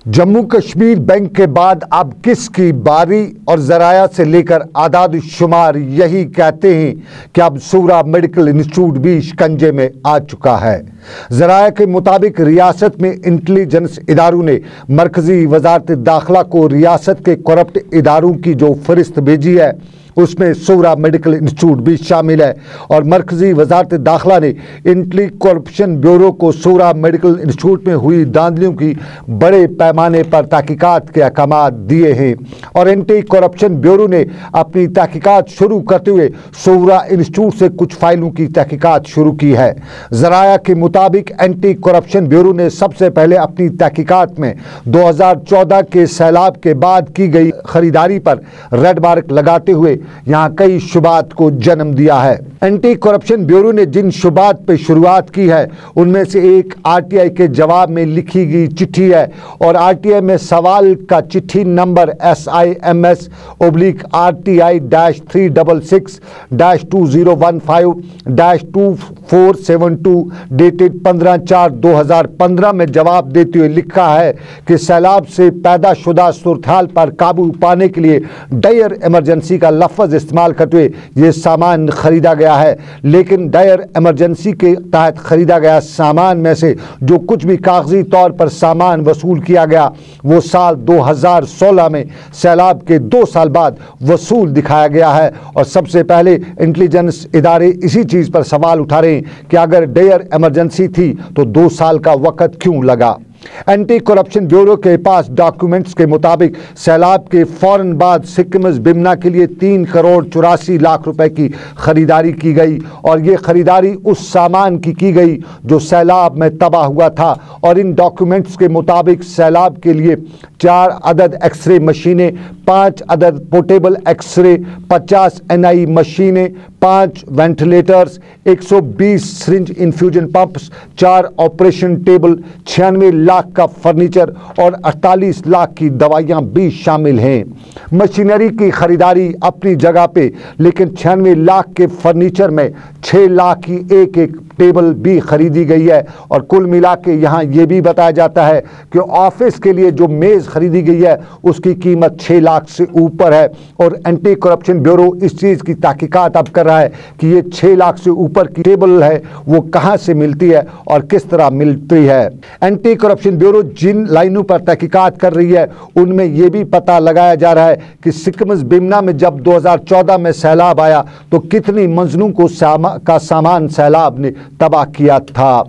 Jammu Kashmir bank के बाद अब किसकी बारी और ज़राया से लेकर आदाद शुमार यही कहते हैं कि अब सूरा मेडिकल इंस्टीट्यूट भी शिकंजे में आ चुका है। ज़राया के मुताबिक रियासत में इंटेलिजेंस इदारों ने मरकज़ी वजारत दाखिला को रियासत के करप्ट इदारों की जो फहरिस्त भेजी है उसमें सूरा मेडिकल इंस्टीट्यूट भी शामिल है और मरकज़ी वजारत दाखिला ने एंटी करप्शन ब्यूरो को सूरा मेडिकल इंस्टीट्यूट में हुई धांधलियों की बड़े पैमाने पर तहकीकात के अहकाम दिए हैं और एंटी करप्शन ब्यूरो ने अपनी तहकीकात शुरू करते हुए सूरा इंस्टीट्यूट से कुछ फाइलों की तहकीकात शुरू की है। ज़राया के मुताबिक एंटी करप्शन ब्यूरो ने सबसे पहले अपनी तहकीकात में 2014 के सैलाब के बाद की गई खरीदारी पर रेड मार्क लगाते हुए यहाँ कई शुबात को जन्म दिया है। एंटी करप्शन ब्यूरो ने जिन शुबात पे शुरुआत की है उनमें से एक आरटीआई के जवाब में लिखी गई चिट्ठी है और आरटीआई में सवाल का चिट्ठी नंबर SIMS/366-2015-2472 डेटेड 15/4/2015 में जवाब देते हुए लिखा है कि सैलाब से पैदा शुदा सूरत-हाल पर काबू पाने के लिए डायर इमरजेंसी का लफ्ज़ इस्तेमाल करते हुए ये सामान खरीदा गया है, लेकिन डायर इमरजेंसी के तहत खरीदा गया सामान में से जो कुछ भी कागजी तौर पर सामान वसूल किया गया वो साल 2016 में सैलाब के 2 साल बाद वसूल दिखाया गया है। और सबसे पहले इंटेलिजेंस इदारे इसी चीज़ पर सवाल उठा रहे हैं कि अगर डायर इमरजेंसी थी तो 2 साल का वक़्त क्यों लगा। एंटी करप्शन ब्यूरो के पास डॉक्यूमेंट्स के मुताबिक सैलाब के फौरन बाद सिक्किम्स बिमना के लिए 3 करोड़ 84 लाख रुपए की खरीदारी की गई और ये खरीदारी उस सामान की गई जो सैलाब में तबाह हुआ था और इन डॉक्यूमेंट्स के मुताबिक सैलाब के लिए 4 अदद एक्सरे मशीनें, 5 अदद पोर्टेबल एक्सरे, 50 NI मशीनें, 5 ventilators, 120 syringe infusion pumps, 4 operation table, 96 lakh का फर्नीचर और 48 लाख की दवाइयां भी शामिल हैं। मशीनरी की खरीदारी अपनी जगह पे, लेकिन 96 लाख के फर्नीचर में 6 लाख की एक टेबल भी खरीदी गई है और कुल मिला के यहाँ ये भी बताया जाता है कि ऑफिस के लिए जो मेज़ खरीदी गई है उसकी कीमत 6 लाख से ऊपर है और एंटी करप्शन ब्यूरो इस चीज़ की तहकीकात अब कर रहा है कि ये 6 लाख से ऊपर की टेबल है वो कहाँ से मिलती है और किस तरह मिलती है। एंटी करप्शन ब्यूरो जिन लाइनों पर तहकीकात कर रही है उनमें यह भी पता लगाया जा रहा है कि सिक्किम्स बिमना में जब 2014 में सैलाब आया तो कितनी मंजिलों को सामान सैलाब ने तबाह किया था।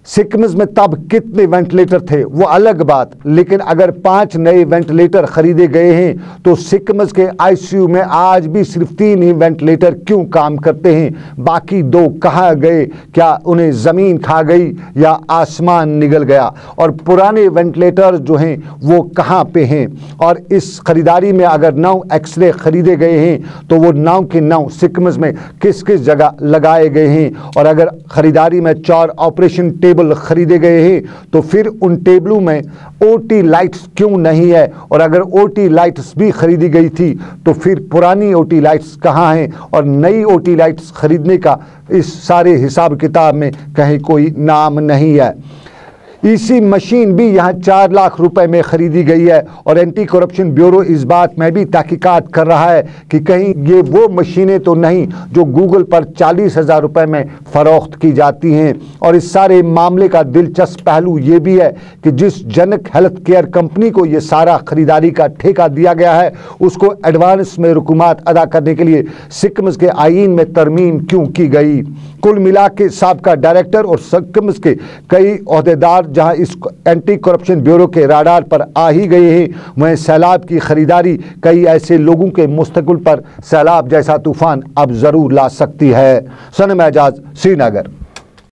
सिक्किम्स में तब कितने वेंटिलेटर थे वो अलग बात, लेकिन अगर 5 नए वेंटिलेटर खरीदे गए हैं तो सिक्किम्स के आईसीयू में आज भी सिर्फ 3 ही वेंटिलेटर क्यों काम करते हैं, बाकी 2 कहाँ गए? क्या उन्हें ज़मीन खा गई या आसमान निगल गया? और पुराने वेंटिलेटर जो हैं वो कहाँ पे हैं? और इस खरीदारी में अगर 9 एक्सरे खरीदे गए हैं तो वो 9 के 9 सिक्किम्स में किस किस जगह लगाए गए हैं? और अगर खरीदारी में 4 ऑपरेशन टेबल खरीदे गए हैं तो फिर उन टेबलों में ओटी लाइट्स क्यों नहीं है? और अगर ओटी लाइट्स भी खरीदी गई थी तो फिर पुरानी ओटी लाइट्स कहाँ हैं? और नई ओटी लाइट्स खरीदने का इस सारे हिसाब किताब में कहीं कोई नाम नहीं है। इसी मशीन भी यहाँ 4 लाख रुपए में खरीदी गई है और एंटी करप्शन ब्यूरो इस बात में भी तहकीकात कर रहा है कि कहीं ये वो मशीनें तो नहीं जो गूगल पर 40,000 रुपए में फ़रोख्त की जाती हैं। और इस सारे मामले का दिलचस्प पहलू ये भी है कि जिस जनक हेल्थ केयर कंपनी को ये सारा खरीदारी का ठेका दिया गया है उसको एडवांस में रकूमात अदा करने के लिए सिक्किम्स के आईन में तरमीम क्यों की गई? कुल मिला के साबका डायरेक्टर और सिक्किम्स के कई ओहदेदार जहां इस एंटी करप्शन ब्यूरो के राडार पर आ ही गए हैं, वहीं सैलाब की खरीदारी कई ऐसे लोगों के मुस्तकबिल पर सैलाब जैसा तूफान अब जरूर ला सकती है। सनम एजाज, श्रीनगर।